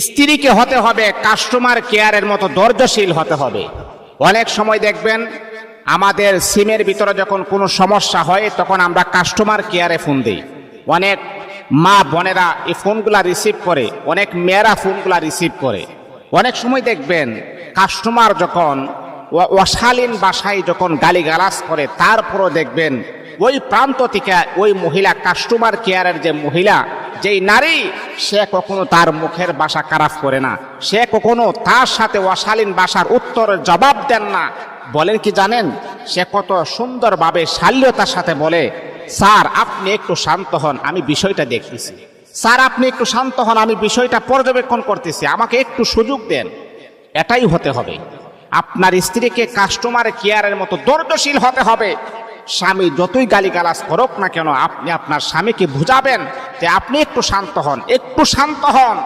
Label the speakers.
Speaker 1: স্ত্রীকে হতে হবে কাস্টমার কেয়ারের মতো ধৈর্যশীল হতে হবে। অনেক সময় দেখবেন আমাদের সিমের ভিতরে যখন কোনো সমস্যা হয় তখন আমরা কাস্টমার কেয়ারে ফোন দিই। অনেক মা বোনেরা এই ফোনগুলা রিসিভ করে, অনেক মেয়েরা ফোনগুলা রিসিভ করে। অনেক সময় দেখবেন কাস্টমার যখন অশালীন ভাষায় যখন গালিগালাজ করে, তারপরও দেখবেন ওই প্রান্ত থেকে ওই মহিলা কাস্টমার কেয়ারের যে মহিলা, যেই নারী, সে কখনো তার মুখের ভাষা খারাপ করে না, সে কখনো তার সাথে অশালীন ভাষার উত্তরের জবাব দেন না। বলেন কি জানেন, সে কত সুন্দরভাবে শালীনতার সাথে বলে, স্যার আপনি একটু শান্ত হন, আমি বিষয়টা দেখতেছি। স্যার আপনি একটু শান্ত হন, আমি বিষয়টা পর্যবেক্ষণ করতেছি, আমাকে একটু সুযোগ দেন। এটাই হতে হবে। আপনার স্ত্রীকে কাস্টমার কেয়ারের মতো ধৈর্যশীল হতে হবে। স্বামী যতই গালিগালাজ করুক না কেন, আপনি আপনার স্বামীকে বুঝাবেন যে আপনি একটু শান্ত হন, একটু শান্ত হন।